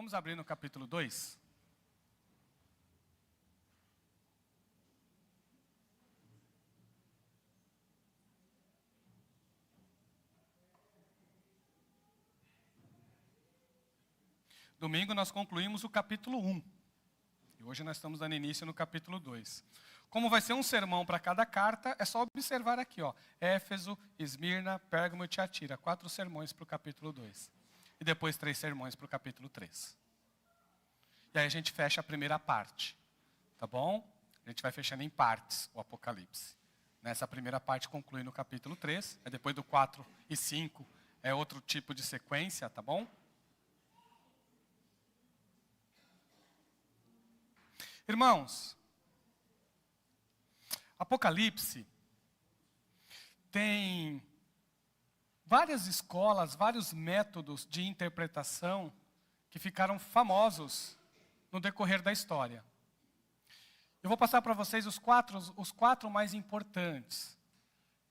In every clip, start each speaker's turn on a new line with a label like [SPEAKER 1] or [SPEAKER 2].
[SPEAKER 1] Vamos abrir no capítulo 2. Domingo nós concluímos o capítulo 1. E hoje nós estamos dando início no capítulo 2. Como vai ser um sermão para cada carta, é só observar aqui, ó. Éfeso, Esmirna, Pérgamo e Tiatira. 4 sermões para o capítulo 2. E depois 3 sermões para o capítulo 3. E aí a gente fecha a primeira parte. Tá bom? A gente vai fechando em partes o Apocalipse. Nessa primeira parte conclui no capítulo 3. Aí depois do 4 e 5 é outro tipo de sequência, tá bom? Irmãos, Apocalipse tem várias escolas, vários métodos de interpretação que ficaram famosos no decorrer da história. Eu vou passar para vocês os quatro mais importantes.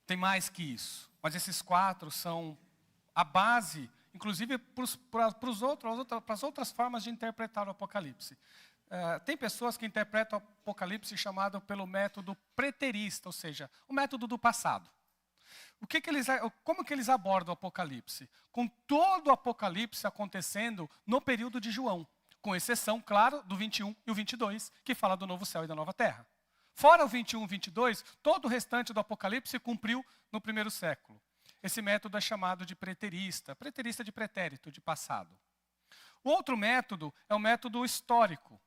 [SPEAKER 1] Tem mais que isso, mas esses 4 são a base, inclusive para as outras formas de interpretar o Apocalipse. Tem pessoas que interpretam o Apocalipse chamado pelo método preterista, ou seja, o método do passado. Como que eles abordam o Apocalipse? Com todo o Apocalipse acontecendo no período de João, com exceção, claro, do 21 e o 22, que fala do novo céu e da nova terra. Fora o 21 e 22, todo o restante do Apocalipse se cumpriu no primeiro século. Esse método é chamado de preterista de pretérito, de passado. O outro método é o método histórico.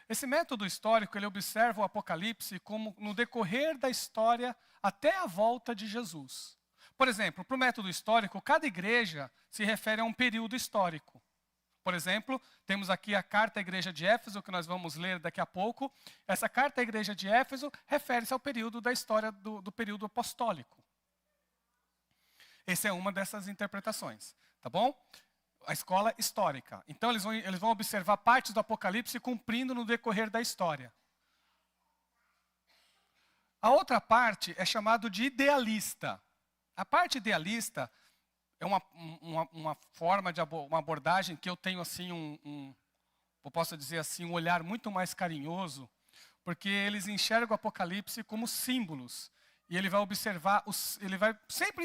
[SPEAKER 1] Esse método histórico, ele observa o Apocalipse como no decorrer da história até a volta de Jesus. Por exemplo, para o método histórico, cada igreja se refere a um período histórico. Por exemplo, temos aqui a carta à igreja de Éfeso, que nós vamos ler daqui a pouco. Essa carta à igreja de Éfeso refere-se ao período da história do período apostólico. Essa é uma dessas interpretações, tá bom? A escola histórica. Então eles vão observar partes do Apocalipse cumprindo no decorrer da história. A outra parte é chamado de idealista. A parte idealista é uma forma de uma abordagem que eu tenho assim eu posso dizer assim, um olhar muito mais carinhoso, porque eles enxergam o Apocalipse como símbolos. E ele vai observar, ele vai sempre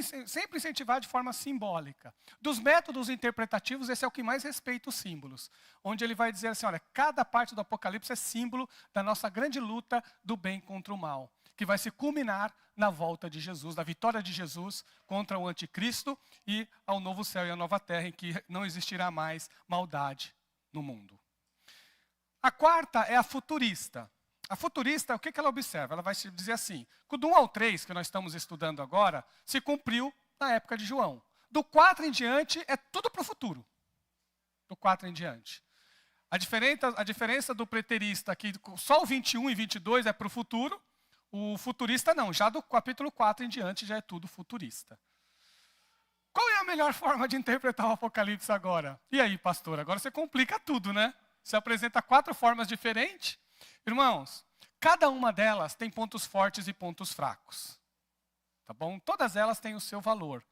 [SPEAKER 1] incentivar de forma simbólica. Dos métodos interpretativos, esse é o que mais respeita os símbolos. Onde ele vai dizer assim, olha, cada parte do Apocalipse é símbolo da nossa grande luta do bem contra o mal. Que vai se culminar na volta de Jesus, da vitória de Jesus contra o anticristo e ao novo céu e a nova terra, em que não existirá mais maldade no mundo. A quarta é a futurista. A futurista, o que ela observa? Ela vai dizer assim, que do 1 ao 3, que nós estamos estudando agora, se cumpriu na época de João. Do 4 em diante, é tudo para o futuro. Do 4 em diante. A diferença do preterista, que só o 21 e 22 é para o futuro, o futurista não, já do capítulo 4 em diante já é tudo futurista. Qual é a melhor forma de interpretar o Apocalipse agora? E aí, pastor, agora você complica tudo, né? Você apresenta 4 formas diferentes. Irmãos, cada uma delas tem pontos fortes e pontos fracos. Tá bom? Todas elas têm o seu valor.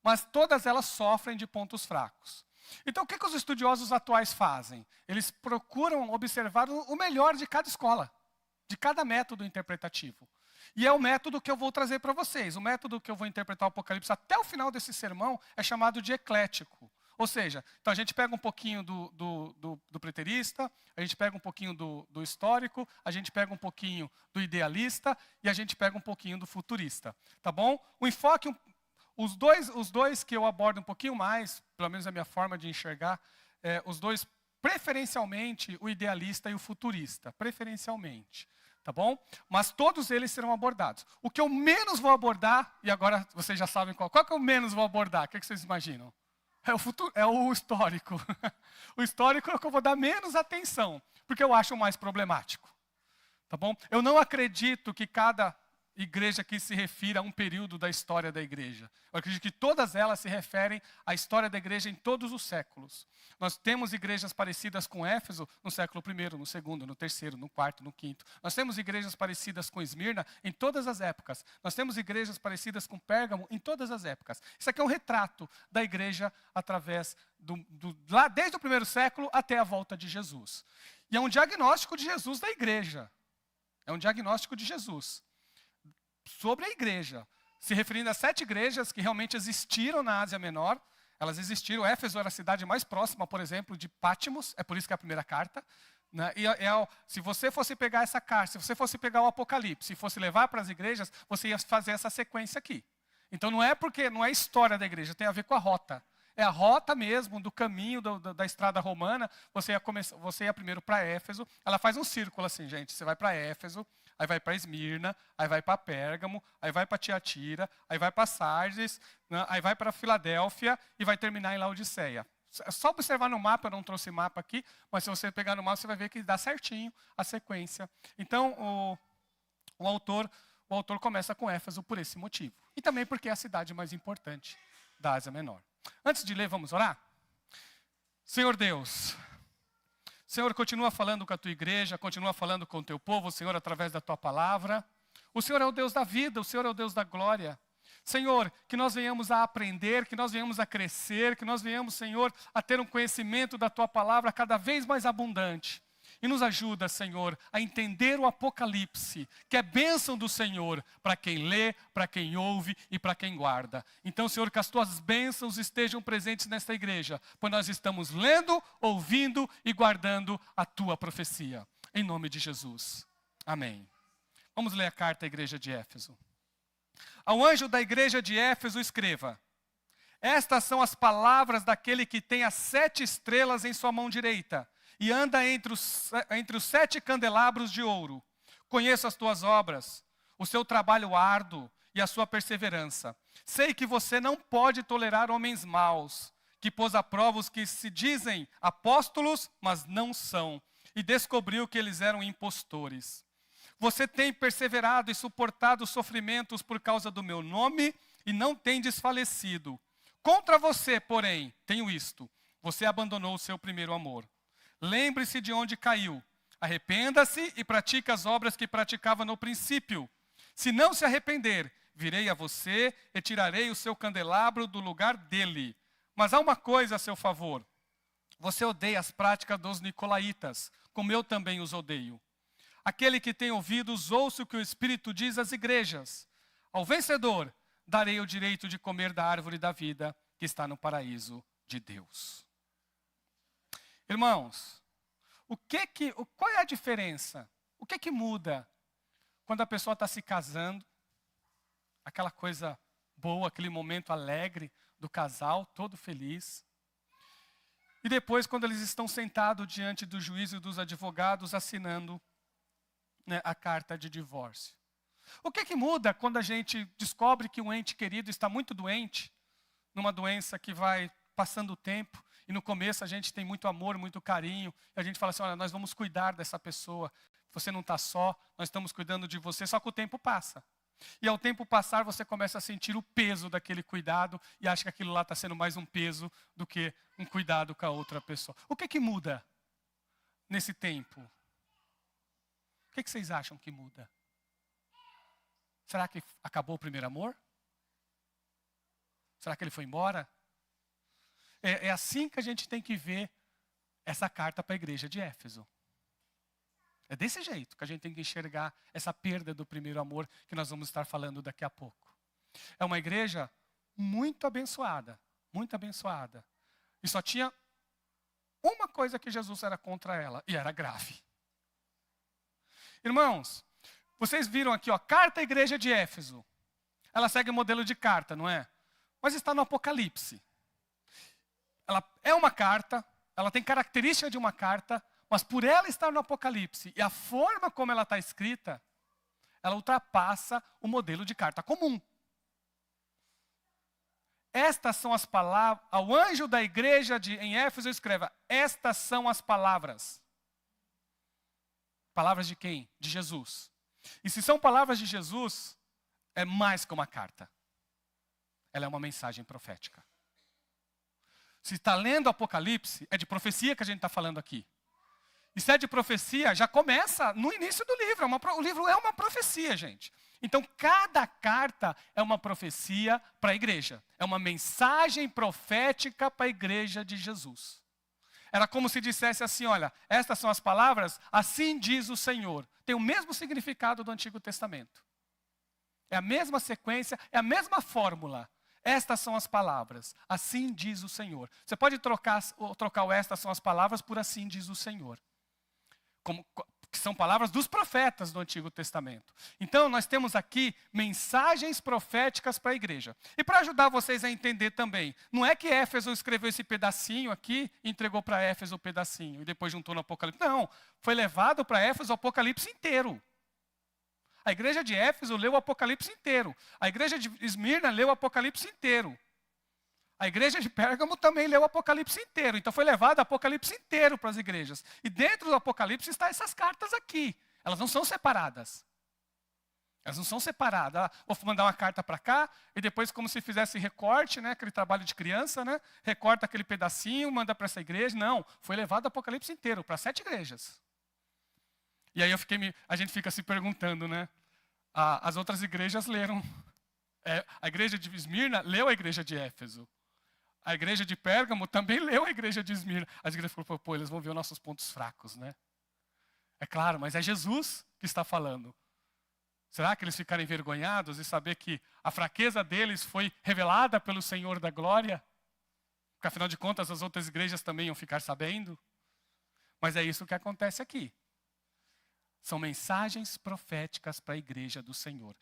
[SPEAKER 1] Mas todas elas sofrem de pontos fracos. Então, o que os estudiosos atuais fazem? Eles procuram observar o melhor de cada escola, de cada método interpretativo. E é o método que eu vou trazer para vocês. O método que eu vou interpretar o Apocalipse até o final desse sermão é chamado de eclético. Ou seja, então a gente pega um pouquinho do preterista, a gente pega um pouquinho do histórico, a gente pega um pouquinho do idealista e a gente pega um pouquinho do futurista. Tá bom? O enfoque, os dois que eu abordo um pouquinho mais, pelo menos a minha forma de enxergar, os dois, preferencialmente o idealista e o futurista. Preferencialmente. Tá bom? Mas todos eles serão abordados. O que eu menos vou abordar, e agora vocês já sabem qual que eu menos vou abordar, o que vocês imaginam? É o histórico. O histórico é o que eu vou dar menos atenção, porque eu acho mais problemático. Tá bom? Eu não acredito que cada igreja aqui se refira a um período da história da igreja. Eu acredito que todas elas se referem à história da igreja em todos os séculos. Nós temos igrejas parecidas com Éfeso no século I, no segundo, no terceiro, no quarto, no quinto. Nós temos igrejas parecidas com Esmirna em todas as épocas. Nós temos igrejas parecidas com Pérgamo em todas as épocas. Isso aqui é um retrato da igreja através lá desde o primeiro século até a volta de Jesus. E é um diagnóstico de Jesus da igreja. É um diagnóstico de Jesus sobre a igreja, se referindo a 7 igrejas que realmente existiram na Ásia Menor. Elas existiram. Éfeso era a cidade mais próxima, por exemplo, de Pátimos, é por isso que é a primeira carta. Né? Se você fosse pegar essa carta, se você fosse pegar o Apocalipse e fosse levar para as igrejas, você ia fazer essa sequência aqui. Então não é história da igreja, tem a ver com a rota. É a rota mesmo do caminho da estrada romana. Você ia primeiro para Éfeso. Ela faz um círculo assim, gente. Você vai para Éfeso, aí vai para Esmirna, aí vai para Pérgamo, aí vai para Tiatira, aí vai para Sardes, né? Aí vai para Filadélfia e vai terminar em Laodiceia. É só observar no mapa, eu não trouxe mapa aqui, mas se você pegar no mapa, você vai ver que dá certinho a sequência. Então, o autor começa com Éfeso por esse motivo. E também porque é a cidade mais importante da Ásia Menor. Antes de ler, vamos orar? Senhor Deus, Senhor, continua falando com a tua igreja, continua falando com o teu povo, Senhor, através da tua palavra. O Senhor é o Deus da vida, o Senhor é o Deus da glória. Senhor, que nós venhamos a aprender, que nós venhamos a crescer, que nós venhamos, Senhor, a ter um conhecimento da tua palavra cada vez mais abundante. E nos ajuda, Senhor, a entender o Apocalipse, que é bênção do Senhor para quem lê, para quem ouve e para quem guarda. Então, Senhor, que as tuas bênçãos estejam presentes nesta igreja, pois nós estamos lendo, ouvindo e guardando a tua profecia. Em nome de Jesus. Amém. Vamos ler a carta à igreja de Éfeso. Ao anjo da igreja de Éfeso escreva: estas são as palavras daquele que tem as 7 estrelas em sua mão direita e anda entre os 7 candelabros de ouro. Conheço as tuas obras, o seu trabalho árduo e a sua perseverança. Sei que você não pode tolerar homens maus, que pôs à prova os que se dizem apóstolos, mas não são, e descobriu que eles eram impostores. Você tem perseverado e suportado sofrimentos por causa do meu nome e não tem desfalecido. Contra você, porém, tenho isto: você abandonou o seu primeiro amor. Lembre-se de onde caiu. Arrependa-se e pratique as obras que praticava no princípio. Se não se arrepender, virei a você e tirarei o seu candelabro do lugar dele. Mas há uma coisa a seu favor. Você odeia as práticas dos nicolaítas, como eu também os odeio. Aquele que tem ouvidos, ouça o que o Espírito diz às igrejas. Ao vencedor, darei o direito de comer da árvore da vida que está no paraíso de Deus. Irmãos, qual é a diferença? O que muda quando a pessoa está se casando? Aquela coisa boa, aquele momento alegre do casal, todo feliz. E depois, quando eles estão sentados diante do juiz e dos advogados, assinando, né, a carta de divórcio. O que muda quando a gente descobre que um ente querido está muito doente, numa doença que vai passando o tempo, e no começo a gente tem muito amor, muito carinho, e a gente fala assim: olha, nós vamos cuidar dessa pessoa, você não está só, nós estamos cuidando de você, só que o tempo passa. E ao tempo passar, você começa a sentir o peso daquele cuidado, e acha que aquilo lá está sendo mais um peso do que um cuidado com a outra pessoa. O que muda nesse tempo? O que vocês acham que muda? Será que acabou o primeiro amor? Será que ele foi embora? É assim que a gente tem que ver essa carta para a igreja de Éfeso. É desse jeito que a gente tem que enxergar essa perda do primeiro amor que nós vamos estar falando daqui a pouco. É uma igreja muito abençoada, muito abençoada. E só tinha uma coisa que Jesus era contra ela, e era grave. Irmãos, vocês viram aqui, carta à igreja de Éfeso. Ela segue o modelo de carta, não é? Mas está no Apocalipse. Ela é uma carta, ela tem característica de uma carta, mas por ela estar no Apocalipse e a forma como ela está escrita, ela ultrapassa o modelo de carta comum. Estas são as palavras, ao anjo da igreja em Éfeso escreva: estas são as palavras. Palavras de quem? De Jesus. E se são palavras de Jesus, é mais que uma carta. Ela é uma mensagem profética. Se está lendo Apocalipse, é de profecia que a gente está falando aqui. E se é de profecia, já começa no início do livro. O livro é uma profecia, gente. Então, cada carta é uma profecia para a igreja. É uma mensagem profética para a igreja de Jesus. Era como se dissesse assim, olha, estas são as palavras, assim diz o Senhor. Tem o mesmo significado do Antigo Testamento. É a mesma sequência, é a mesma fórmula. Estas são as palavras, assim diz o Senhor. Você pode trocar o estas são as palavras por assim diz o Senhor. Que são palavras dos profetas do Antigo Testamento. Então, nós temos aqui mensagens proféticas para a igreja. E para ajudar vocês a entender também, não é que Éfeso escreveu esse pedacinho aqui, entregou para Éfeso o pedacinho, e depois juntou no Apocalipse. Não, foi levado para Éfeso o Apocalipse inteiro. A igreja de Éfeso leu o Apocalipse inteiro. A igreja de Esmirna leu o Apocalipse inteiro. A igreja de Pérgamo também leu o Apocalipse inteiro. Então foi levado o Apocalipse inteiro para as igrejas. E dentro do Apocalipse estão essas cartas aqui. Elas não são separadas. Elas não são separadas. Vou mandar uma carta para cá e depois como se fizesse recorte, né, aquele trabalho de criança, né, recorta aquele pedacinho, manda para essa igreja. Não, foi levado o Apocalipse inteiro para 7 igrejas. E aí a gente fica se perguntando, né? As outras igrejas leram. A igreja de Esmirna leu a igreja de Éfeso. A igreja de Pérgamo também leu a igreja de Esmirna. As igrejas falaram, pô, eles vão ver os nossos pontos fracos, né? É claro, mas é Jesus que está falando. Será que eles ficarem envergonhados e saber que a fraqueza deles foi revelada pelo Senhor da glória? Porque afinal de contas as outras igrejas também iam ficar sabendo. Mas é isso que acontece aqui. São mensagens proféticas para a igreja do Senhor.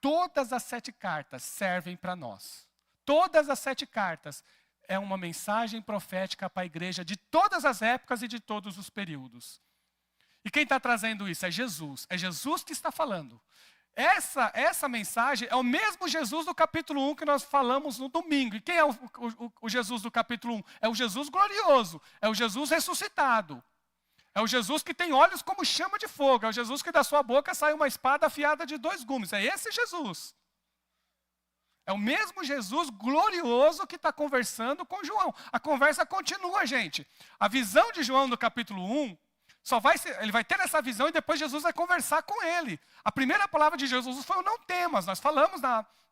[SPEAKER 1] Todas as 7 cartas servem para nós. Todas as 7 cartas é uma mensagem profética para a igreja de todas as épocas e de todos os períodos. E quem está trazendo isso? É Jesus. É Jesus que está falando. Essa mensagem é o mesmo Jesus do capítulo 1 que nós falamos no domingo. E quem é o Jesus do capítulo 1? É o Jesus glorioso. É o Jesus ressuscitado. É o Jesus que tem olhos como chama de fogo. É o Jesus que da sua boca sai uma espada afiada de 2 gumes. É esse Jesus. É o mesmo Jesus glorioso que está conversando com João. A conversa continua, gente. A visão de João no capítulo 1, ele vai ter essa visão e depois Jesus vai conversar com ele. A primeira palavra de Jesus foi o não temas. Nós falamos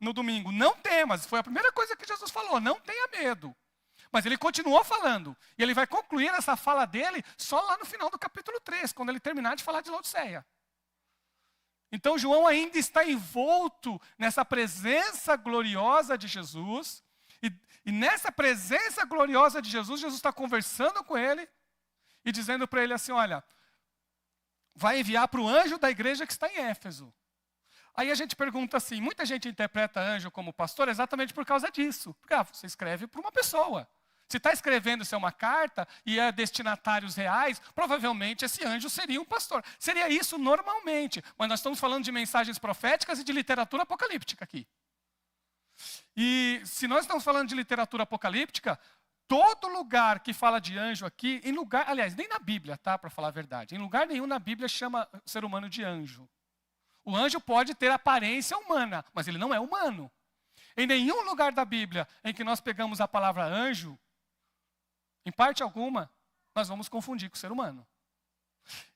[SPEAKER 1] no domingo, não temas. Foi a primeira coisa que Jesus falou, não tenha medo. Mas ele continuou falando. E ele vai concluir essa fala dele só lá no final do capítulo 3, quando ele terminar de falar de Laodiceia. Então João ainda está envolto nessa presença gloriosa de Jesus. E nessa presença gloriosa de Jesus, Jesus está conversando com ele e dizendo para ele assim, olha, vai enviar para o anjo da igreja que está em Éfeso. Aí a gente pergunta assim, muita gente interpreta anjo como pastor exatamente por causa disso. Porque você escreve para uma pessoa. Se está escrevendo isso é uma carta e é destinatários reais, provavelmente esse anjo seria um pastor. Seria isso normalmente. Mas nós estamos falando de mensagens proféticas e de literatura apocalíptica aqui. E se nós estamos falando de literatura apocalíptica, todo lugar que fala de anjo aqui, aliás, nem na Bíblia, tá, para falar a verdade. Em lugar nenhum na Bíblia chama o ser humano de anjo. O anjo pode ter aparência humana, mas ele não é humano. Em nenhum lugar da Bíblia em que nós pegamos a palavra anjo, em parte alguma, nós vamos confundir com o ser humano.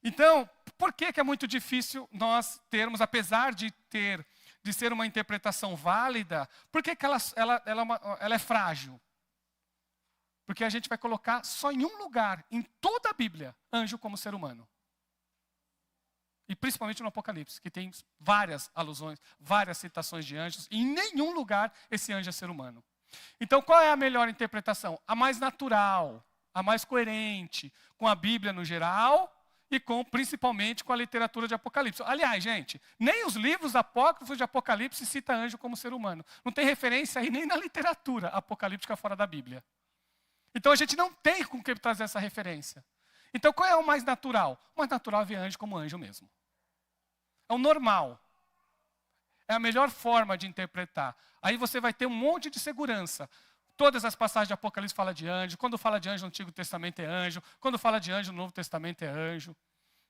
[SPEAKER 1] Então, por que é muito difícil nós termos, apesar de ser uma interpretação válida, por que ela é frágil? Porque a gente vai colocar só em um lugar, em toda a Bíblia, anjo como ser humano. E principalmente no Apocalipse, que tem várias alusões, várias citações de anjos, e em nenhum lugar esse anjo é ser humano. Então, qual é a melhor interpretação? A mais natural, a mais coerente, com a Bíblia no geral e principalmente com a literatura de Apocalipse. Aliás, gente, nem os livros apócrifos de Apocalipse citam anjo como ser humano. Não tem referência aí nem na literatura apocalíptica fora da Bíblia. Então, a gente não tem com que trazer essa referência. Então, qual é o mais natural? O mais natural é ver anjo como anjo mesmo. É o normal. É a melhor forma de interpretar. Aí você vai ter um monte de segurança. Todas as passagens de Apocalipse falam de anjo. Quando fala de anjo no Antigo Testamento é anjo. Quando fala de anjo no Novo Testamento é anjo.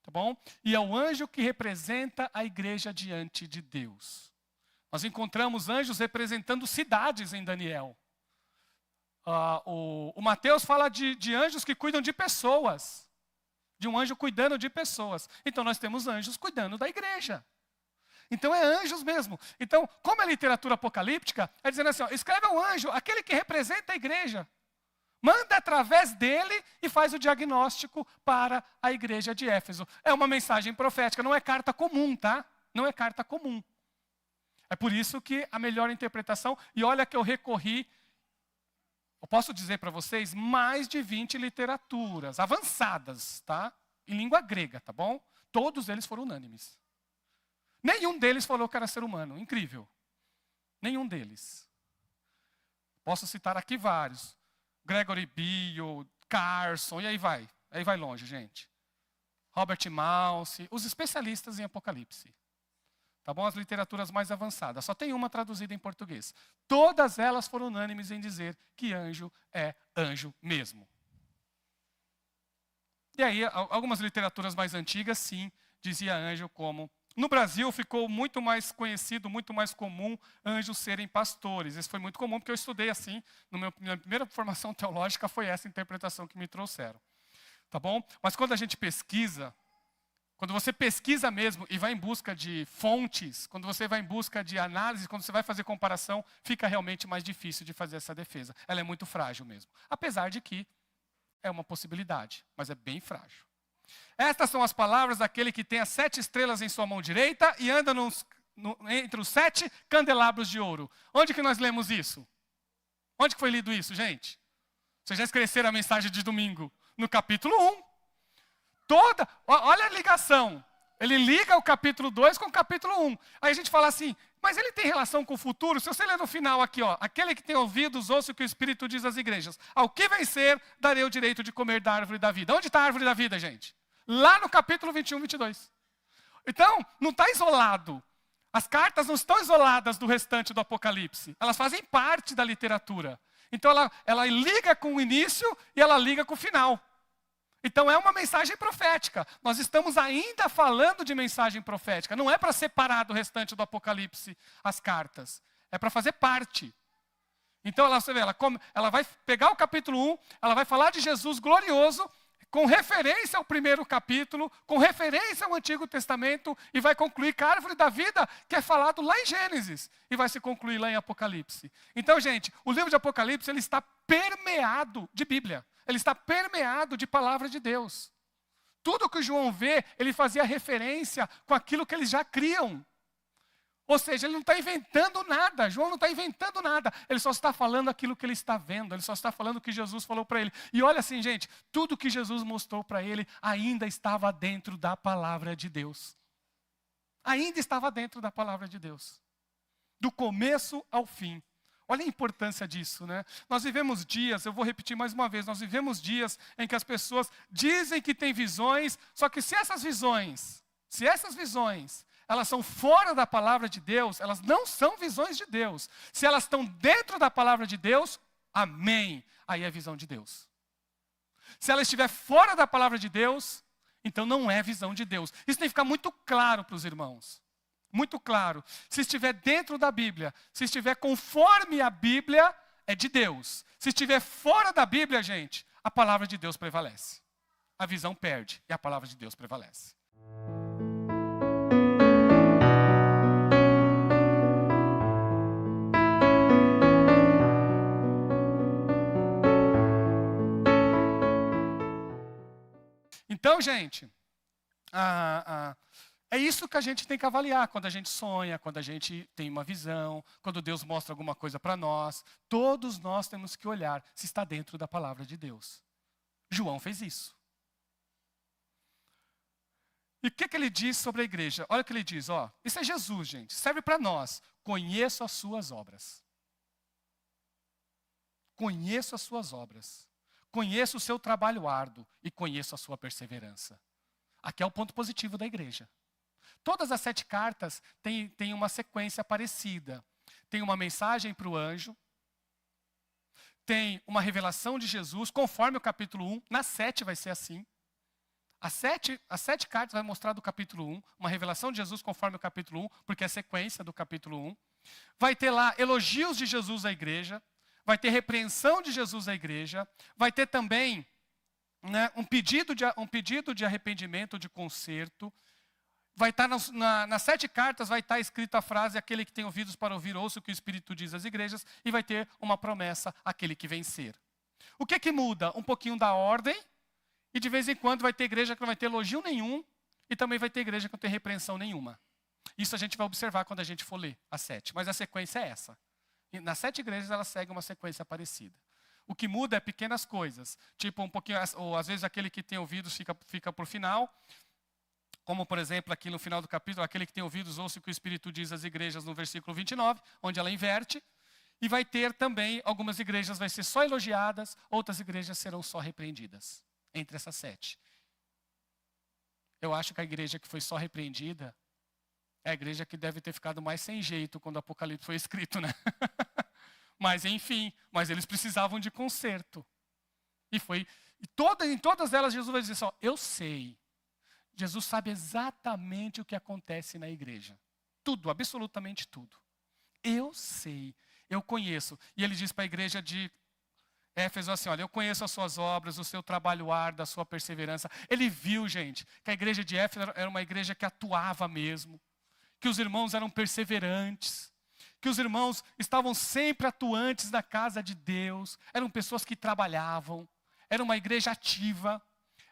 [SPEAKER 1] Tá bom? E é o anjo que representa a igreja diante de Deus. Nós encontramos anjos representando cidades em Daniel. O Mateus fala de anjos que cuidam de pessoas. De um anjo cuidando de pessoas. Então nós temos anjos cuidando da igreja. Então é anjos mesmo. Então, como é literatura apocalíptica, é dizendo assim, ó, escreve ao anjo, aquele que representa a igreja. Manda através dele e faz o diagnóstico para a igreja de Éfeso. É uma mensagem profética, não é carta comum, tá? Não é carta comum. É por isso que a melhor interpretação, e olha que eu recorri, eu posso dizer para vocês, mais de 20 literaturas avançadas, tá? Em língua grega, tá bom? Todos eles foram unânimes. Nenhum deles falou que era ser humano. Incrível. Nenhum deles. Posso citar aqui vários. Gregory Beale, Carson, e aí vai. Aí vai longe, gente. Robert Mouse, os especialistas em Apocalipse. Tá bom? As literaturas mais avançadas. Só tem uma traduzida em português. Todas elas foram unânimes em dizer que anjo é anjo mesmo. E aí, algumas literaturas mais antigas, sim, dizia anjo como... No Brasil ficou muito mais conhecido, muito mais comum anjos serem pastores. Isso foi muito comum porque eu estudei assim. Minha primeira formação teológica foi essa interpretação que me trouxeram. Tá bom? Mas quando a gente pesquisa, quando você pesquisa mesmo e vai em busca de fontes, quando você vai em busca de análise, quando você vai fazer comparação, fica realmente mais difícil de fazer essa defesa. Ela é muito frágil mesmo. Apesar de que é uma possibilidade, mas é bem frágil. Estas são as palavras daquele que tem as 7 estrelas em sua mão direita e anda entre os 7 candelabros de ouro. Onde que nós lemos isso? Onde que foi lido isso, gente? Vocês já esqueceram a mensagem de domingo? No capítulo 1. Olha a ligação. Ele liga o capítulo 2 com o capítulo 1. Aí a gente fala assim, mas ele tem relação com o futuro? Se você ler no final aqui, ó, aquele que tem ouvidos, ouça o que o Espírito diz às igrejas. Ao que vencer, darei o direito de comer da árvore da vida. Onde está a árvore da vida, gente? Lá no capítulo 21, 22. Então, não está isolado. As cartas não estão isoladas do restante do Apocalipse. Elas fazem parte da literatura. Então, ela liga com o início e ela liga com o final. Então, é uma mensagem profética. Nós estamos ainda falando de mensagem profética. Não é para separar do restante do Apocalipse as cartas. É para fazer parte. Então, você vê, ela vai pegar o capítulo 1, ela vai falar de Jesus glorioso, com referência ao primeiro capítulo, com referência ao Antigo Testamento, e vai concluir com a árvore da vida, que é falado lá em Gênesis, e vai se concluir lá em Apocalipse. Então, gente, o livro de Apocalipse ele está permeado de Bíblia, ele está permeado de palavra de Deus. Tudo que João vê, ele fazia referência com aquilo que eles já criam. Ou seja, ele não está inventando nada, João não está inventando nada, ele só está falando aquilo que ele está vendo, ele só está falando o que Jesus falou para ele. E olha assim, gente, tudo que Jesus mostrou para ele ainda estava dentro da palavra de Deus. Ainda estava dentro da palavra de Deus. Do começo ao fim. Olha a importância disso, né? Nós vivemos dias, eu vou repetir mais uma vez, nós vivemos dias em que as pessoas dizem que têm visões, só que se essas visões, elas são fora da palavra de Deus, elas não são visões de Deus. Se elas estão dentro da palavra de Deus, amém, aí é visão de Deus. Se ela estiver fora da palavra de Deus, então não é visão de Deus. Isso tem que ficar muito claro para os irmãos. Muito claro. Se estiver dentro da Bíblia, se estiver conforme a Bíblia, é de Deus. Se estiver fora da Bíblia, gente, a palavra de Deus prevalece. A visão perde e a palavra de Deus prevalece. Então, gente, é isso que a gente tem que avaliar quando a gente sonha, quando a gente tem uma visão, quando Deus mostra alguma coisa para nós. Todos nós temos que olhar se está dentro da palavra de Deus. João fez isso. E o que ele diz sobre a igreja? Olha o que ele diz, ó. Isso é Jesus, gente. Serve para nós. Conheço as suas obras. Conheço as suas obras. Conheço o seu trabalho árduo e conheço a sua perseverança. Aqui é o ponto positivo da igreja. Todas as 7 cartas têm uma sequência parecida. Tem uma mensagem para o anjo, tem uma revelação de Jesus, conforme o capítulo 1. Na 7 vai ser assim. As 7 cartas vai mostrar do capítulo 1, uma revelação de Jesus conforme o capítulo 1, porque é a sequência do capítulo 1. Vai ter lá elogios de Jesus à igreja, vai ter repreensão de Jesus à igreja, vai ter também, né, um pedido de arrependimento, de conserto. Vai estar nas 7 cartas, vai estar escrita a frase: aquele que tem ouvidos para ouvir, ouça o que o Espírito diz às igrejas, e vai ter uma promessa: aquele que vencer. O que muda? Um pouquinho da ordem, e de vez em quando vai ter igreja que não vai ter elogio nenhum, e também vai ter igreja que não tem repreensão nenhuma. Isso a gente vai observar quando a gente for ler as 7, mas a sequência é essa. E nas 7 igrejas elas seguem uma sequência parecida. O que muda é pequenas coisas, tipo um pouquinho, ou às vezes aquele que tem ouvidos fica por final, como por exemplo aqui no final do capítulo, aquele que tem ouvidos ouça o que o Espírito diz às igrejas no versículo 29, onde ela inverte. E vai ter também, algumas igrejas vai ser só elogiadas, outras igrejas serão só repreendidas, entre essas 7. Eu acho que a igreja que foi só repreendida é a igreja que deve ter ficado mais sem jeito quando o Apocalipse foi escrito, né? Mas enfim, mas eles precisavam de conserto. Em todas elas Jesus vai dizer só: eu sei. Jesus sabe exatamente o que acontece na igreja. Tudo, absolutamente tudo. Eu sei, eu conheço. E ele diz para a igreja de Éfeso assim: olha, eu conheço as suas obras, o seu trabalho árduo, a sua perseverança. Ele viu, gente, que a igreja de Éfeso era uma igreja que atuava mesmo, que os irmãos eram perseverantes, que os irmãos estavam sempre atuantes na casa de Deus, eram pessoas que trabalhavam, era uma igreja ativa,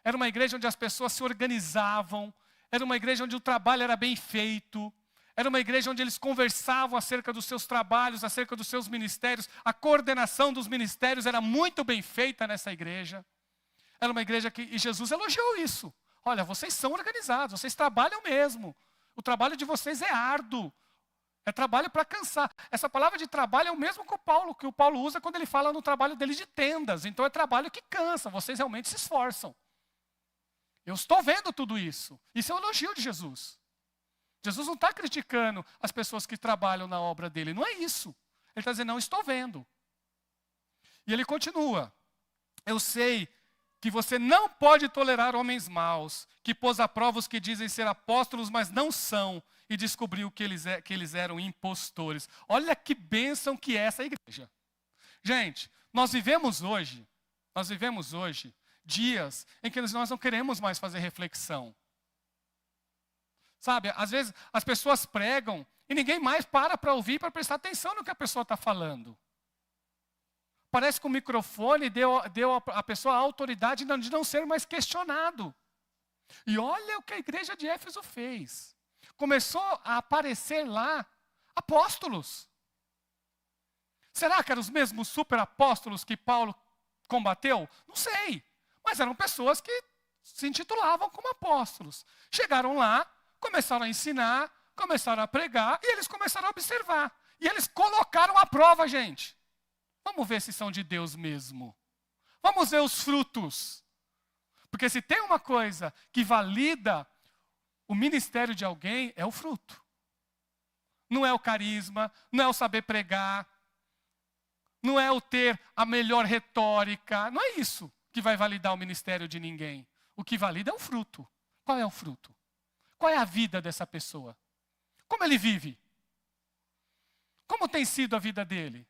[SPEAKER 1] era uma igreja onde as pessoas se organizavam, era uma igreja onde o trabalho era bem feito, era uma igreja onde eles conversavam acerca dos seus trabalhos, acerca dos seus ministérios. A coordenação dos ministérios era muito bem feita nessa igreja. Era uma igreja e Jesus elogiou isso. Olha, vocês são organizados, vocês trabalham mesmo. O trabalho de vocês é árduo. É trabalho para cansar. Essa palavra de trabalho é o mesmo que o Paulo usa quando ele fala no trabalho dele de tendas. Então é trabalho que cansa, vocês realmente se esforçam. Eu estou vendo tudo isso. Isso é um elogio de Jesus. Jesus não está criticando as pessoas que trabalham na obra dele. Não é isso. Ele está dizendo: não, estou vendo. E ele continua: eu sei que você não pode tolerar homens maus, que pôs à prova os que dizem ser apóstolos, mas não são, e descobriu que eles eram impostores. Olha que bênção que é essa igreja. Gente, nós vivemos hoje dias em que nós não queremos mais fazer reflexão. Sabe, às vezes as pessoas pregam e ninguém mais para ouvir, para prestar atenção no que a pessoa está falando. Parece que o microfone deu à pessoa a autoridade de não ser mais questionado. E olha o que a igreja de Éfeso fez. Começou a aparecer lá apóstolos. Será que eram os mesmos superapóstolos que Paulo combateu? Não sei. Mas eram pessoas que se intitulavam como apóstolos. Chegaram lá, começaram a ensinar, começaram a pregar, e eles começaram a observar. E eles colocaram à prova, gente. Vamos ver se são de Deus mesmo. Vamos ver os frutos. Porque se tem uma coisa que valida o ministério de alguém, é o fruto. Não é o carisma, não é o saber pregar, não é o ter a melhor retórica. Não é isso que vai validar o ministério de ninguém. O que valida é o fruto. Qual é o fruto? Qual é a vida dessa pessoa? Como ele vive? Como tem sido a vida dele?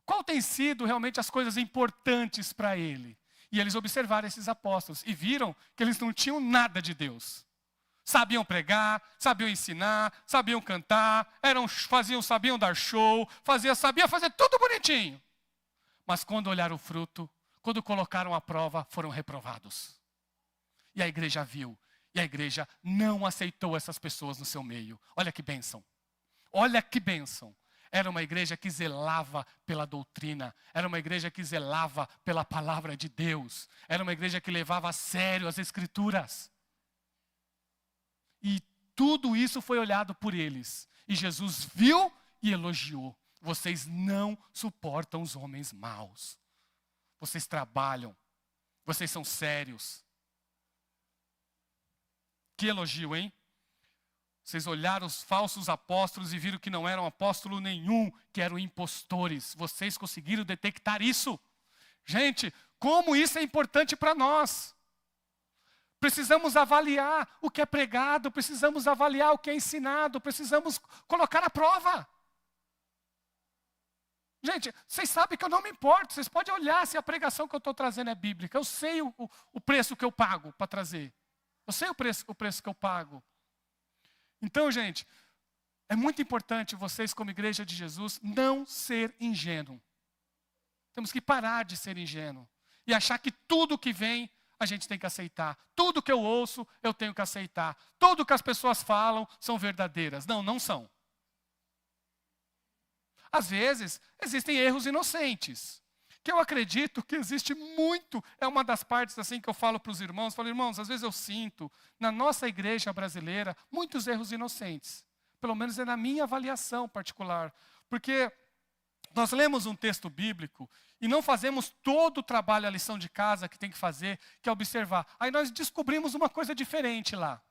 [SPEAKER 1] Qual tem sido realmente as coisas importantes para ele? E eles observaram esses apóstolos e viram que eles não tinham nada de Deus. Sabiam pregar, sabiam ensinar, sabiam cantar, sabiam dar show, sabiam fazer tudo bonitinho. Mas quando olharam o fruto, quando colocaram à prova, foram reprovados. E a igreja viu. E a igreja não aceitou essas pessoas no seu meio. Olha que bênção. Olha que bênção. Era uma igreja que zelava pela doutrina. Era uma igreja que zelava pela palavra de Deus. Era uma igreja que levava a sério as escrituras. E tudo isso foi olhado por eles. E Jesus viu e elogiou. Vocês não suportam os homens maus. Vocês trabalham. Vocês são sérios. Que elogio, hein? Vocês olharam os falsos apóstolos e viram que não eram apóstolo nenhum, que eram impostores. Vocês conseguiram detectar isso. Gente, como isso é importante para nós. Precisamos avaliar o que é pregado, precisamos avaliar o que é ensinado, precisamos colocar à prova. Gente, vocês sabem que eu não me importo. Vocês podem olhar se a pregação que eu estou trazendo é bíblica. Eu sei o preço que eu pago para trazer. Eu sei o preço que eu pago. Então, gente, é muito importante vocês, como igreja de Jesus, não ser ingênuo. Temos que parar de ser ingênuo. E achar que tudo que vem, a gente tem que aceitar. Tudo que eu ouço, eu tenho que aceitar. Tudo que as pessoas falam são verdadeiras. Não, não são. Às vezes, existem erros inocentes. Que eu acredito que existe muito. É uma das partes assim que eu falo para os irmãos. Falo, irmãos, às vezes eu sinto, na nossa igreja brasileira, muitos erros inocentes. Pelo menos é na minha avaliação particular. Porque nós lemos um texto bíblico e não fazemos todo o trabalho, a lição de casa que tem que fazer, que é observar. Aí nós descobrimos uma coisa diferente lá.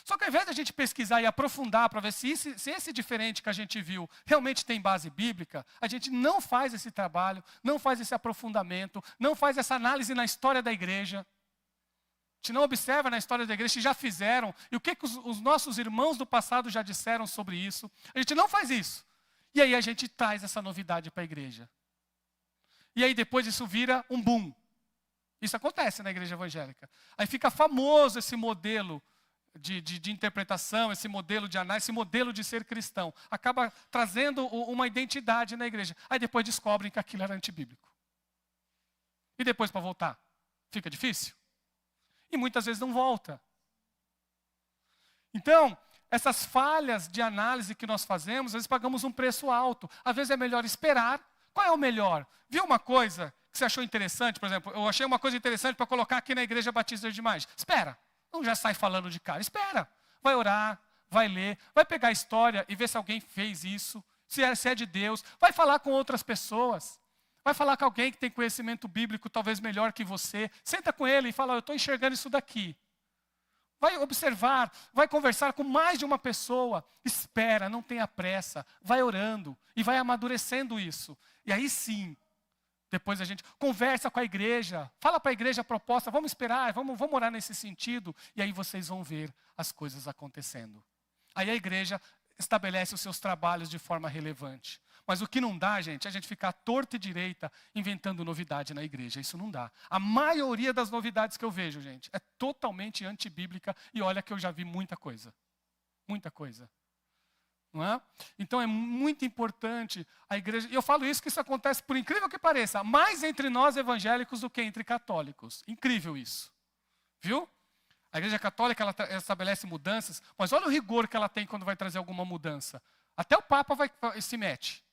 [SPEAKER 1] Só que ao invés de a gente pesquisar e aprofundar para ver se esse diferente que a gente viu realmente tem base bíblica, a gente não faz esse trabalho, não faz esse aprofundamento, não faz essa análise na história da igreja. A gente não observa na história da igreja se já fizeram e o que os nossos irmãos do passado já disseram sobre isso. A gente não faz isso. E aí a gente traz essa novidade para a igreja. E aí depois isso vira um boom. Isso acontece na igreja evangélica. Aí fica famoso esse modelo de interpretação, esse modelo de análise, esse modelo de ser cristão. Acaba trazendo uma identidade na igreja. Aí depois descobrem que aquilo era antibíblico. E depois para voltar? Fica difícil? E muitas vezes não volta. Então, essas falhas de análise que nós fazemos, às vezes pagamos um preço alto. Às vezes é melhor esperar. Qual é o melhor? Viu uma coisa que você achou interessante? Por exemplo, eu achei uma coisa interessante para colocar aqui na Igreja Batista de Imagem. Espera. Não já sai falando de cara. Espera. Vai orar, vai ler, vai pegar a história e ver se alguém fez isso, se é de Deus. Vai falar com outras pessoas. Vai falar com alguém que tem conhecimento bíblico talvez melhor que você. Senta com ele e fala, eu estou enxergando isso daqui. Vai observar, vai conversar com mais de uma pessoa. Espera, não tenha pressa. Vai orando e vai amadurecendo isso. E aí sim, depois a gente conversa com a igreja, fala para a igreja a proposta, vamos esperar, vamos orar nesse sentido. E aí vocês vão ver as coisas acontecendo. Aí a igreja estabelece os seus trabalhos de forma relevante. Mas o que não dá, gente, é a gente ficar torta e direita inventando novidade na igreja. Isso não dá. A maioria das novidades que eu vejo, gente, é totalmente antibíblica. E olha que eu já vi muita coisa. Muita coisa. Não é? Então é muito importante a igreja. E eu falo isso que isso acontece, por incrível que pareça, mais entre nós evangélicos do que entre católicos. Incrível isso. Viu? A igreja católica ela estabelece mudanças, mas olha o rigor que ela tem quando vai trazer alguma mudança. Até o Papa se mete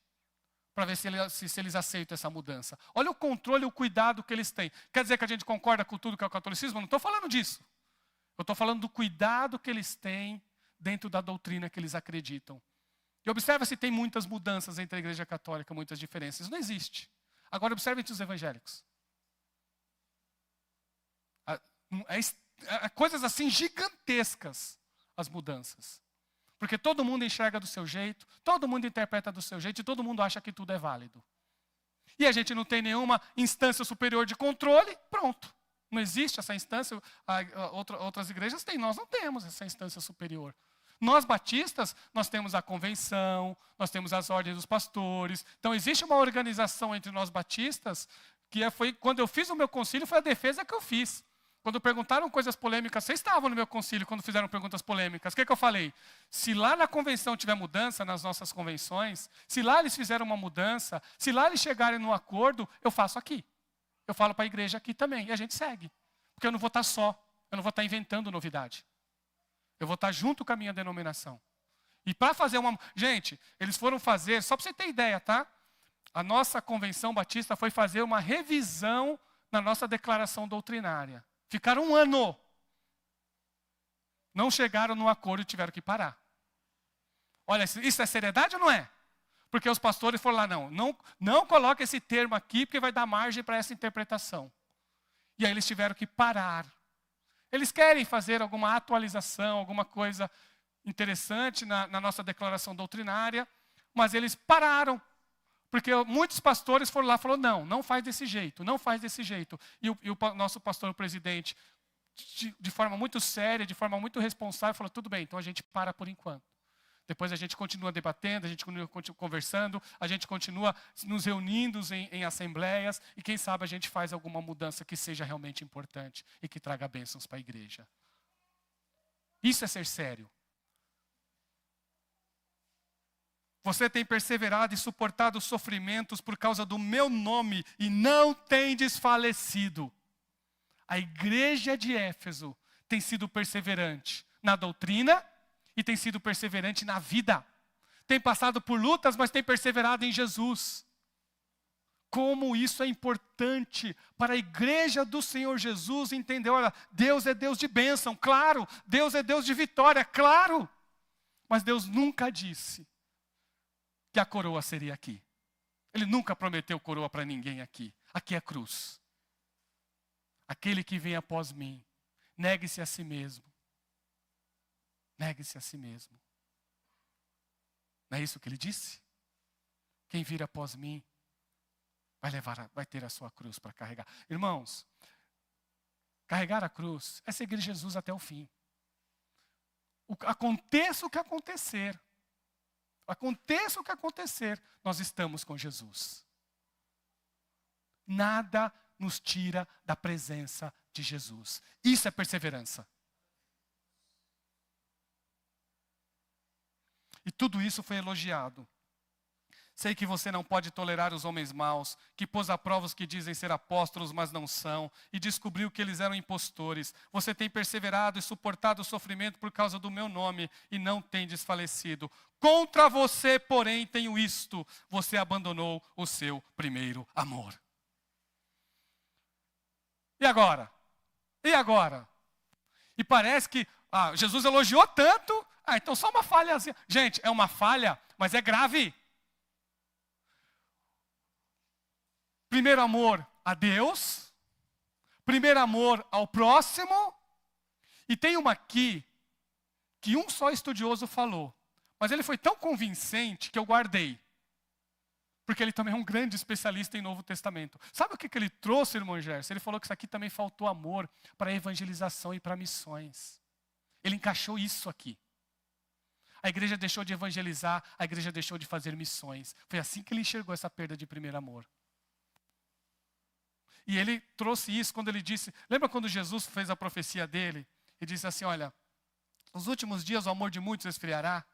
[SPEAKER 1] para ver se eles aceitam essa mudança. Olha o controle e o cuidado que eles têm. Quer dizer que a gente concorda com tudo que é o catolicismo? Eu não estou falando disso. Eu estou falando do cuidado que eles têm dentro da doutrina que eles acreditam. E observa se tem muitas mudanças entre a igreja católica, muitas diferenças. Não existe. Agora observe entre os evangélicos. Coisas assim gigantescas as mudanças. Porque todo mundo enxerga do seu jeito, todo mundo interpreta do seu jeito e todo mundo acha que tudo é válido. E a gente não tem nenhuma instância superior de controle, pronto. Não existe essa instância, outras igrejas têm, nós não temos essa instância superior. Nós batistas, nós temos a convenção, nós temos as ordens dos pastores. Então existe uma organização entre nós batistas, que foi, quando eu fiz o meu concílio, foi a defesa que eu fiz. Quando perguntaram coisas polêmicas, vocês estavam no meu concílio quando fizeram perguntas polêmicas. O que eu falei? Se lá na convenção tiver mudança, nas nossas convenções, se lá eles fizeram uma mudança, se lá eles chegarem num acordo, eu faço aqui. Eu falo para a igreja aqui também, e a gente segue. Porque eu não vou estar só, eu não vou estar inventando novidade. Eu vou estar junto com a minha denominação. E para fazer uma... Gente, eles foram fazer, só para você ter ideia, tá? A nossa convenção batista foi fazer uma revisão na nossa declaração doutrinária. Ficaram 1 ano. Não chegaram no acordo e tiveram que parar. Olha, isso é seriedade ou não é? Porque os pastores foram lá, não coloque esse termo aqui, porque vai dar margem para essa interpretação. E aí eles tiveram que parar. Eles querem fazer alguma atualização, alguma coisa interessante na nossa declaração doutrinária, mas eles pararam. Porque muitos pastores foram lá e falaram, não faz desse jeito, não faz desse jeito. E o nosso pastor, o presidente, de forma muito séria, de forma muito responsável, falou, tudo bem, então a gente para por enquanto. Depois a gente continua debatendo, a gente continua conversando, a gente continua nos reunindo em assembleias e quem sabe a gente faz alguma mudança que seja realmente importante e que traga bênçãos para a igreja. Isso é ser sério. Você tem perseverado e suportado os sofrimentos por causa do meu nome e não tem desfalecido. A igreja de Éfeso tem sido perseverante na doutrina e tem sido perseverante na vida. Tem passado por lutas, mas tem perseverado em Jesus. Como isso é importante para a igreja do Senhor Jesus entender. Olha, Deus é Deus de bênção, claro. Deus é Deus de vitória, claro. Mas Deus nunca disse que a coroa seria aqui. Ele nunca prometeu coroa para ninguém aqui. Aqui é cruz. Aquele que vem após mim, negue-se a si mesmo. Negue-se a si mesmo. Não é isso que ele disse? Quem vir após mim vai ter a sua cruz para carregar. Irmãos, carregar a cruz é seguir Jesus até o fim. Aconteça o que acontecer. Aconteça o que acontecer, nós estamos com Jesus. Nada nos tira da presença de Jesus. Isso é perseverança. E tudo isso foi elogiado. Sei que você não pode tolerar os homens maus, que pôs à prova os que dizem ser apóstolos, mas não são, e descobriu que eles eram impostores. Você tem perseverado e suportado o sofrimento por causa do meu nome, e não tem desfalecido. Contra você, porém, tenho isto: você abandonou o seu primeiro amor. E agora? E agora? E parece que Jesus elogiou tanto, então só uma falhazinha. Gente, é uma falha, mas é grave. Primeiro amor a Deus, primeiro amor ao próximo, e tem uma aqui que um só estudioso falou, mas ele foi tão convincente que eu guardei, porque ele também é um grande especialista em Novo Testamento. Sabe o que ele trouxe, irmão Gerson? Ele falou que isso aqui também faltou amor para evangelização e para missões. Ele encaixou isso aqui. A igreja deixou de evangelizar, a igreja deixou de fazer missões. Foi assim que ele enxergou essa perda de primeiro amor. E ele trouxe isso quando ele disse, lembra quando Jesus fez a profecia dele? E disse assim, olha, nos últimos dias o amor de muitos esfriará.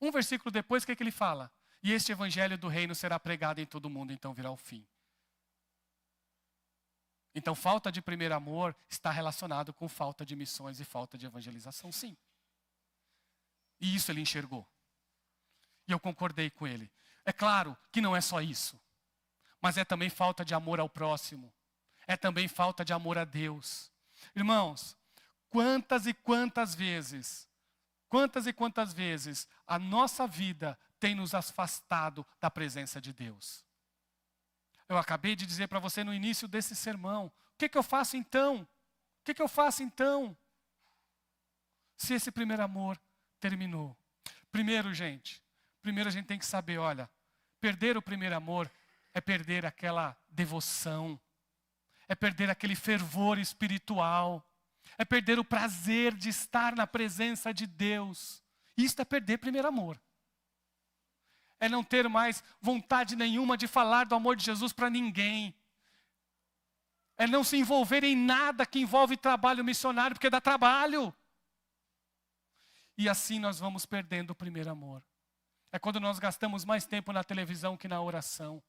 [SPEAKER 1] Um versículo depois, o que ele fala? E este evangelho do reino será pregado em todo o mundo, então virá o fim. Então falta de primeiro amor está relacionado com falta de missões e falta de evangelização, sim. E isso ele enxergou. E eu concordei com ele. É claro que não é só isso. Mas é também falta de amor ao próximo. É também falta de amor a Deus. Irmãos, quantas e quantas vezes a nossa vida tem nos afastado da presença de Deus? Eu acabei de dizer para você no início desse sermão, o que eu faço então? O que eu faço então? Se esse primeiro amor terminou. Primeiro a gente tem que saber, olha, perder o primeiro amor é perder aquela devoção, é perder aquele fervor espiritual, é perder o prazer de estar na presença de Deus. Isso é perder primeiro amor. É não ter mais vontade nenhuma de falar do amor de Jesus para ninguém. É não se envolver em nada que envolve trabalho missionário, porque dá trabalho. E assim nós vamos perdendo o primeiro amor. É quando nós gastamos mais tempo na televisão que na oração.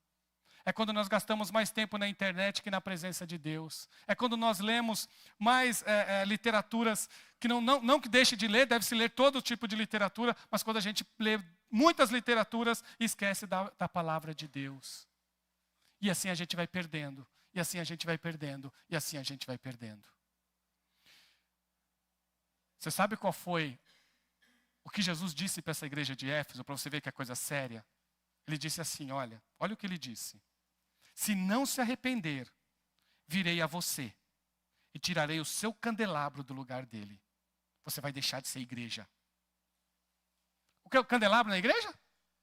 [SPEAKER 1] É quando nós gastamos mais tempo na internet que na presença de Deus. É quando nós lemos mais literaturas, que não que deixe de ler, deve-se ler todo tipo de literatura, mas quando a gente lê muitas literaturas e esquece da palavra de Deus. E assim a gente vai perdendo, e assim a gente vai perdendo, e assim a gente vai perdendo. Você sabe qual foi o que Jesus disse para essa igreja de Éfeso, para você ver que é coisa séria? Ele disse assim, olha o que ele disse. Se não se arrepender, virei a você e tirarei o seu candelabro do lugar dele. Você vai deixar de ser igreja. O que é o candelabro na igreja?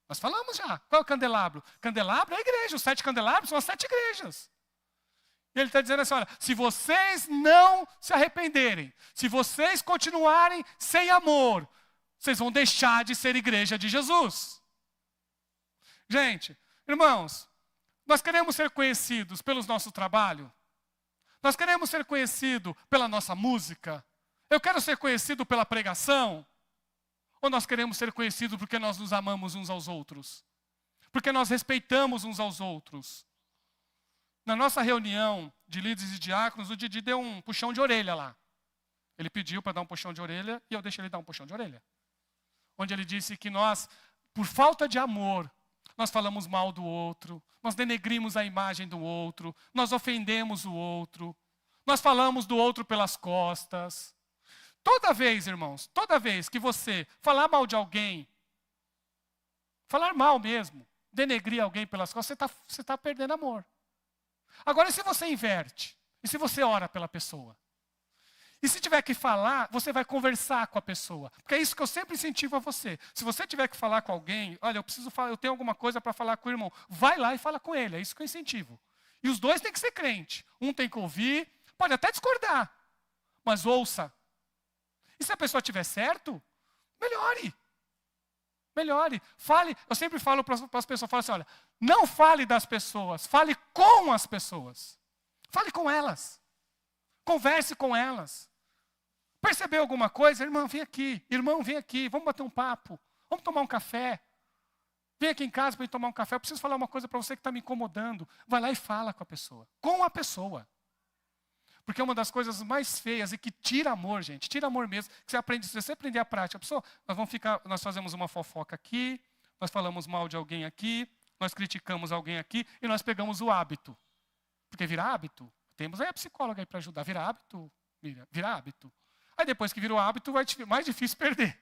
[SPEAKER 1] Nós falamos já. Qual é o candelabro? Candelabro é a igreja. Os 7 candelabros são as 7 igrejas. E ele está dizendo assim, olha, se vocês não se arrependerem, se vocês continuarem sem amor, vocês vão deixar de ser igreja de Jesus. Gente, irmãos, nós queremos ser conhecidos pelo nosso trabalho? Nós queremos ser conhecidos pela nossa música? Eu quero ser conhecido pela pregação? Ou nós queremos ser conhecidos porque nós nos amamos uns aos outros? Porque nós respeitamos uns aos outros? Na nossa reunião de líderes e diáconos, o Didi deu um puxão de orelha lá. Ele pediu para dar um puxão de orelha e eu deixei ele dar um puxão de orelha. Onde ele disse que nós, por falta de amor, nós falamos mal do outro, nós denegrimos a imagem do outro, nós ofendemos o outro, nós falamos do outro pelas costas. Toda vez, irmãos, toda vez que você falar mal de alguém, falar mal mesmo, denegrir alguém pelas costas, você está perdendo amor. Agora, e se você inverte? E se você ora pela pessoa? E se tiver que falar, você vai conversar com a pessoa. Porque é isso que eu sempre incentivo a você. Se você tiver que falar com alguém, olha, eu tenho alguma coisa para falar com o irmão. Vai lá e fala com ele, é isso que eu incentivo. E os dois têm que ser crente. Um tem que ouvir, pode até discordar, mas ouça. E se a pessoa estiver certo, melhore. Melhore. Fale, eu sempre falo para as pessoas, falo assim, olha, não fale das pessoas, fale com as pessoas. Fale com elas. Converse com elas. Percebeu alguma coisa? Irmão, vem aqui. Irmão, vem aqui. Vamos bater um papo. Vamos tomar um café. Vem aqui em casa para ir tomar um café. Eu preciso falar uma coisa para você que está me incomodando. Vai lá e fala com a pessoa. Com a pessoa. Porque é uma das coisas mais feias e que tira amor, gente. Tira amor mesmo. Que você aprende, se você aprender a prática, a pessoa, nós fazemos uma fofoca aqui, nós falamos mal de alguém aqui, nós criticamos alguém aqui e nós pegamos o hábito. Porque vira hábito. Temos aí a psicóloga aí para ajudar. Vira hábito, Miriam, vira hábito. Aí depois que vira o hábito, vai mais difícil perder.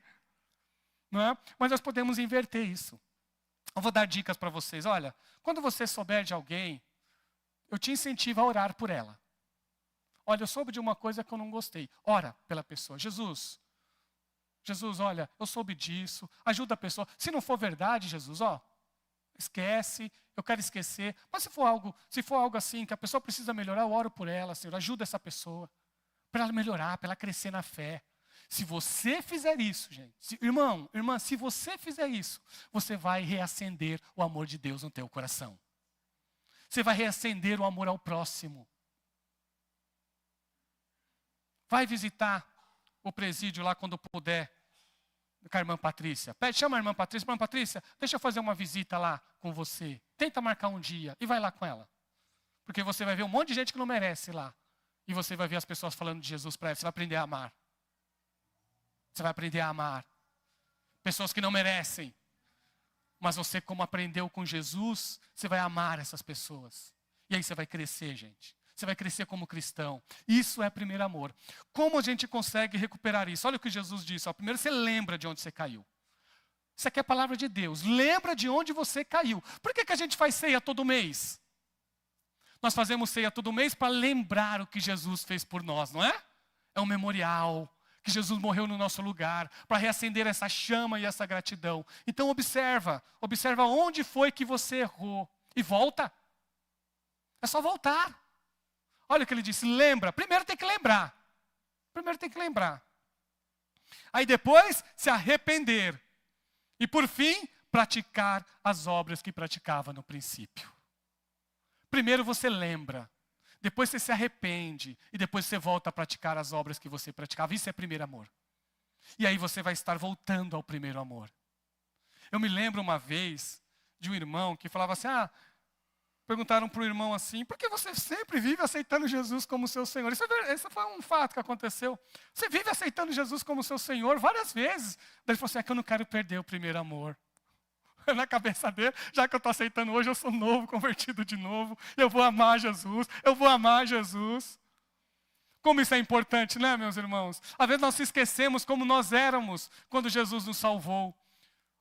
[SPEAKER 1] Não é? Mas nós podemos inverter isso. Eu vou dar dicas para vocês. Olha, quando você souber de alguém, eu te incentivo a orar por ela. Olha, eu soube de uma coisa que eu não gostei. Ora pela pessoa. Jesus, olha, eu soube disso. Ajuda a pessoa. Se não for verdade, Jesus, esquece, eu quero esquecer. Mas se for algo assim, que a pessoa precisa melhorar, eu oro por ela, Senhor, ajuda essa pessoa. Para ela melhorar, para ela crescer na fé. Se você fizer isso, gente, irmã, se você fizer isso, você vai reacender o amor de Deus no teu coração. Você vai reacender o amor ao próximo. Vai visitar o presídio lá quando puder, com a irmã Patrícia. Chama a irmã Patrícia, deixa eu fazer uma visita lá com você. Tenta marcar um dia e vai lá com ela. Porque você vai ver um monte de gente que não merece lá. E você vai ver as pessoas falando de Jesus para ela. Você vai aprender a amar. Você vai aprender a amar. Pessoas que não merecem. Mas você, como aprendeu com Jesus, você vai amar essas pessoas. E aí você vai crescer, gente. Você vai crescer como cristão. Isso é primeiro amor. Como a gente consegue recuperar isso? Olha o que Jesus disse. Primeiro você lembra de onde você caiu. Isso aqui é a palavra de Deus. Lembra de onde você caiu. Por que a gente faz ceia todo mês? Nós fazemos ceia todo mês para lembrar o que Jesus fez por nós, não é? É um memorial. Que Jesus morreu no nosso lugar. Para reacender essa chama e essa gratidão. Então observa onde foi que você errou. E volta. É só voltar. Olha o que ele disse, lembra. Primeiro tem que lembrar. Aí depois, se arrepender. E por fim, praticar as obras que praticava no princípio. Primeiro você lembra. Depois você se arrepende. E depois você volta a praticar as obras que você praticava. Isso é primeiro amor. E aí você vai estar voltando ao primeiro amor. Eu me lembro uma vez de um irmão que falava assim, perguntaram para o irmão assim, por que você sempre vive aceitando Jesus como seu Senhor? Isso foi um fato que aconteceu. Você vive aceitando Jesus como seu Senhor várias vezes. Daí ele falou assim, é que eu não quero perder o primeiro amor. Na cabeça dele, já que eu estou aceitando hoje, eu sou novo, convertido de novo. Eu vou amar Jesus. Como isso é importante, né, meus irmãos? Às vezes nós se esquecemos como nós éramos quando Jesus nos salvou.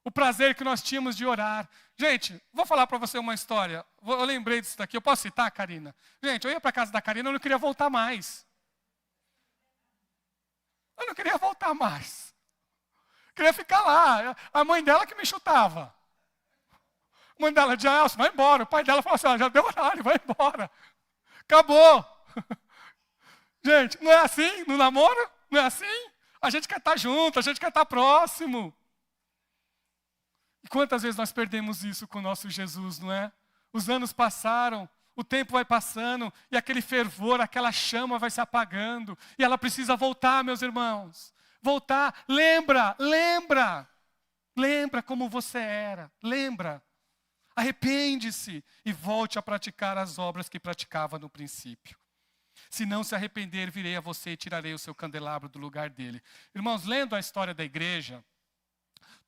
[SPEAKER 1] O prazer que nós tínhamos de orar. Gente, vou falar para você uma história. Eu lembrei disso daqui. Eu posso citar, Karina? Gente, eu ia para a casa da Karina, eu não queria voltar mais. Queria ficar lá. A mãe dela que me chutava. A mãe dela dizia, Elcio, vai embora. O pai dela falou assim, já deu horário, vai embora. Acabou. Gente, não é assim no namoro? Não é assim? A gente quer estar junto, a gente quer estar próximo. E quantas vezes nós perdemos isso com o nosso Jesus, não é? Os anos passaram, o tempo vai passando, e aquele fervor, aquela chama vai se apagando. E ela precisa voltar, meus irmãos. Voltar. Lembra como você era. Lembra. Arrepende-se e volte a praticar as obras que praticava no princípio. Se não se arrepender, virei a você e tirarei o seu candelabro do lugar dele. Irmãos, lendo a história da igreja,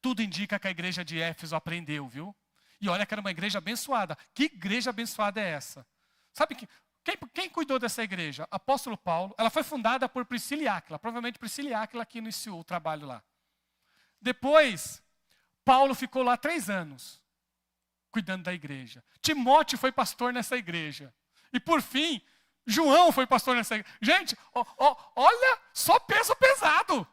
[SPEAKER 1] tudo indica que a igreja de Éfeso aprendeu, viu? E olha que era uma igreja abençoada. Que igreja abençoada é essa? Sabe quem cuidou dessa igreja? Apóstolo Paulo. Ela foi fundada por Priscila e Áquila. Provavelmente Priscila e Áquila que iniciou o trabalho lá. Depois, Paulo ficou lá 3 anos, cuidando da igreja. Timóteo foi pastor nessa igreja. E por fim, João foi pastor nessa igreja. Gente, olha, só peso pesado.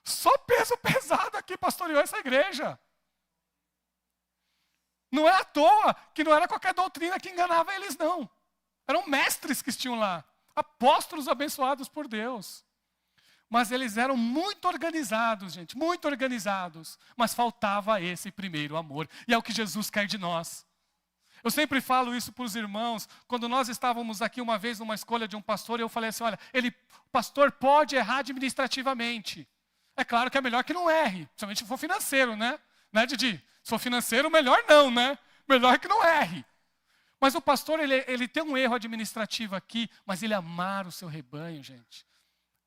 [SPEAKER 1] Só peso pesado aqui pastoreou essa igreja. Não é à toa que não era qualquer doutrina que enganava eles, não. Eram mestres que tinham lá. Apóstolos abençoados por Deus. Mas eles eram muito organizados, gente, muito organizados. Mas faltava esse primeiro amor. E é o que Jesus quer de nós. Eu sempre falo isso para os irmãos. Quando nós estávamos aqui uma vez numa escolha de um pastor, eu falei assim, olha, o pastor pode errar administrativamente. É claro que é melhor que não erre, principalmente se for financeiro, né? Né, Didi? Se for financeiro, melhor não, né? Melhor que não erre. Mas o pastor, ele tem um erro administrativo aqui, mas ele amar o seu rebanho, gente.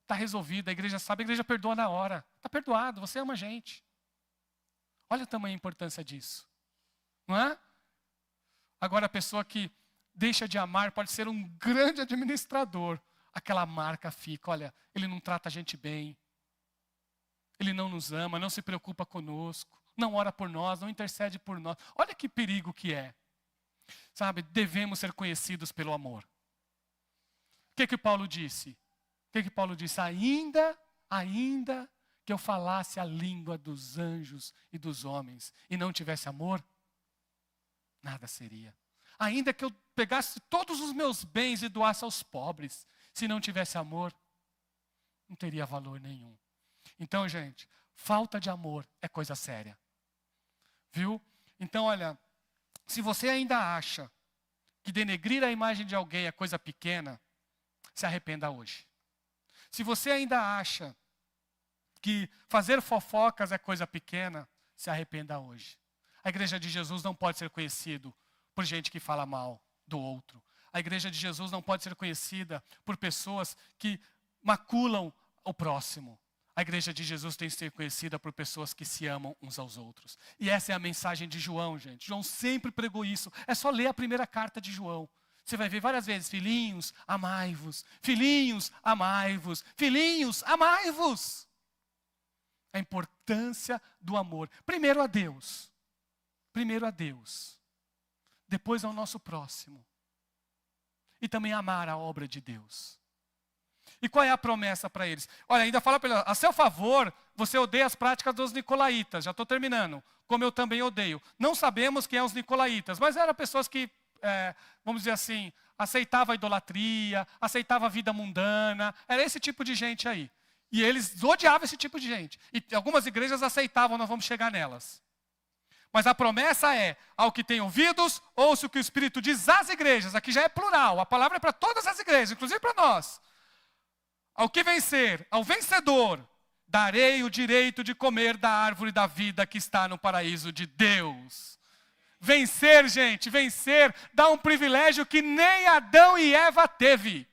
[SPEAKER 1] Está resolvido, a igreja sabe, a igreja perdoa na hora. Está perdoado, você ama a gente. Olha o tamanho e a importância disso. Não é? Agora a pessoa que deixa de amar pode ser um grande administrador. Aquela marca fica, olha, ele não trata a gente bem. Ele não nos ama, não se preocupa conosco. Não ora por nós, não intercede por nós. Olha que perigo que é. Sabe, devemos ser conhecidos pelo amor. O que Paulo disse? O que Paulo disse? Ainda que eu falasse a língua dos anjos e dos homens e não tivesse amor, nada seria. Ainda que eu pegasse todos os meus bens e doasse aos pobres, se não tivesse amor, não teria valor nenhum. Então, gente, falta de amor é coisa séria. Viu? Então, olha, se você ainda acha que denegrir a imagem de alguém é coisa pequena, se arrependa hoje. Se você ainda acha que fazer fofocas é coisa pequena, se arrependa hoje. A igreja de Jesus não pode ser conhecida por gente que fala mal do outro. A igreja de Jesus não pode ser conhecida por pessoas que maculam o próximo. A igreja de Jesus tem que ser conhecida por pessoas que se amam uns aos outros. E essa é a mensagem de João, gente. João sempre pregou isso. É só ler a primeira carta de João. Você vai ver várias vezes, filhinhos, amai-vos. Filhinhos, amai-vos. Filhinhos, amai-vos. A importância do amor. Primeiro a Deus. Primeiro a Deus. Depois ao nosso próximo. E também amar a obra de Deus. E qual é a promessa para eles? Olha, ainda fala para eles, a seu favor, você odeia as práticas dos nicolaítas. Já estou terminando. Como eu também odeio. Não sabemos quem são os nicolaítas, mas eram pessoas que, vamos dizer assim, aceitavam a idolatria, aceitavam a vida mundana. Era esse tipo de gente aí. E eles odiavam esse tipo de gente. E algumas igrejas aceitavam, nós vamos chegar nelas. Mas a promessa é, ao que tem ouvidos, ouça o que o Espírito diz às igrejas. Aqui já é plural, a palavra é para todas as igrejas, inclusive para nós. Ao que vencer, ao vencedor, darei o direito de comer da árvore da vida que está no paraíso de Deus. Vencer, gente, vencer dá um privilégio que nem Adão e Eva teve.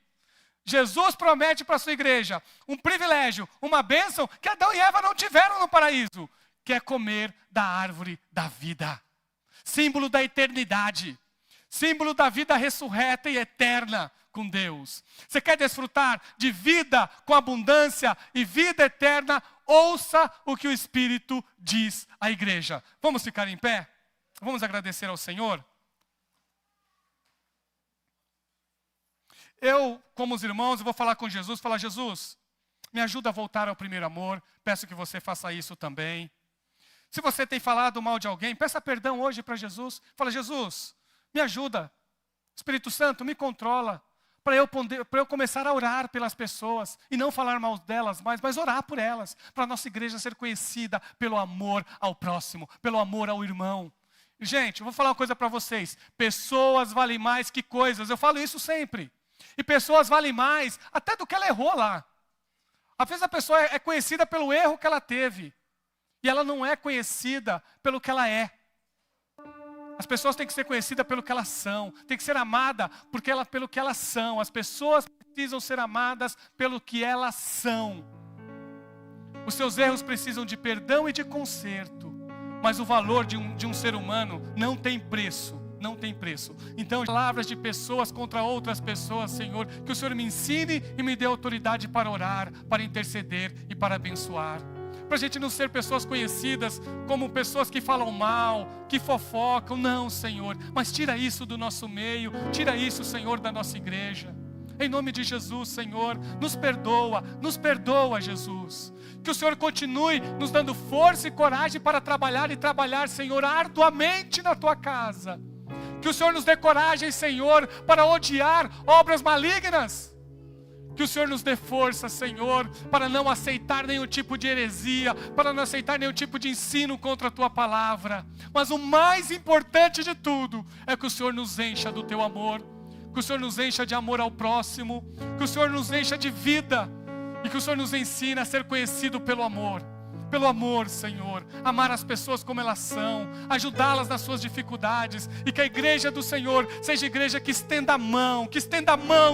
[SPEAKER 1] Jesus promete para a sua igreja um privilégio, uma bênção que Adão e Eva não tiveram no paraíso, que é comer da árvore da vida. Símbolo da eternidade, símbolo da vida ressurreta e eterna com Deus. Você quer desfrutar de vida com abundância e vida eterna? Ouça o que o Espírito diz à igreja. Vamos ficar em pé? Vamos agradecer ao Senhor? Eu, como os irmãos, eu vou falar com Jesus, falar, Jesus, me ajuda a voltar ao primeiro amor, peço que você faça isso também. Se você tem falado mal de alguém, peça perdão hoje para Jesus. Fala, Jesus, me ajuda. Espírito Santo, me controla. para eu começar a orar pelas pessoas, e não falar mal delas mais, mas orar por elas, para a nossa igreja ser conhecida pelo amor ao próximo, pelo amor ao irmão. Gente, eu vou falar uma coisa para vocês, pessoas valem mais que coisas, eu falo isso sempre, e pessoas valem mais até do que ela errou lá. Às vezes a pessoa é conhecida pelo erro que ela teve, e ela não é conhecida pelo que ela é. As pessoas têm que ser conhecidas pelo que elas são, têm que ser amadas pelo que elas são. As pessoas precisam ser amadas pelo que elas são. Os seus erros precisam de perdão e de conserto, mas o valor de um ser humano não tem preço, não tem preço. Então, palavras de pessoas contra outras pessoas, Senhor, que o Senhor me ensine e me dê autoridade para orar, para interceder e para abençoar. Para a gente não ser pessoas conhecidas como pessoas que falam mal, que fofocam, não, Senhor. Mas tira isso do nosso meio, tira isso, Senhor, da nossa igreja. Em nome de Jesus, Senhor, nos perdoa, Jesus. Que o Senhor continue nos dando força e coragem para trabalhar, Senhor, arduamente na Tua casa. Que o Senhor nos dê coragem, Senhor, para odiar obras malignas. Que o Senhor nos dê força, Senhor, para não aceitar nenhum tipo de heresia, para não aceitar nenhum tipo de ensino contra a Tua palavra. Mas o mais importante de tudo é que o Senhor nos encha do Teu amor, que o Senhor nos encha de amor ao próximo, que o Senhor nos encha de vida e que o Senhor nos ensina a ser conhecido pelo amor. Pelo amor, Senhor, amar as pessoas como elas são, ajudá-las nas suas dificuldades, e que a igreja do Senhor seja a igreja que estenda a mão,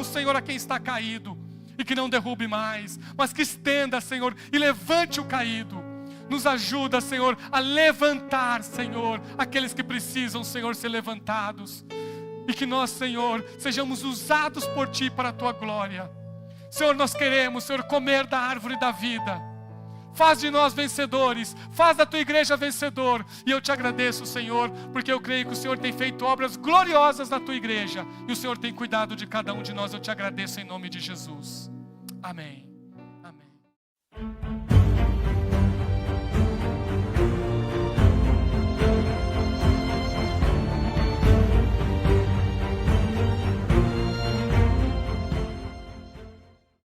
[SPEAKER 1] Senhor, a quem está caído. E que não derrube mais, mas que estenda, Senhor, e levante o caído. Nos ajuda, Senhor, a levantar, Senhor, aqueles que precisam, Senhor, ser levantados. E que nós, Senhor, sejamos usados por Ti para a Tua glória. Senhor, nós queremos, Senhor, comer da árvore da vida. Faz de nós vencedores, faz da Tua igreja vencedor. E eu Te agradeço, Senhor, porque eu creio que o Senhor tem feito obras gloriosas na Tua igreja. E o Senhor tem cuidado de cada um de nós. Eu Te agradeço em nome de Jesus. Amém.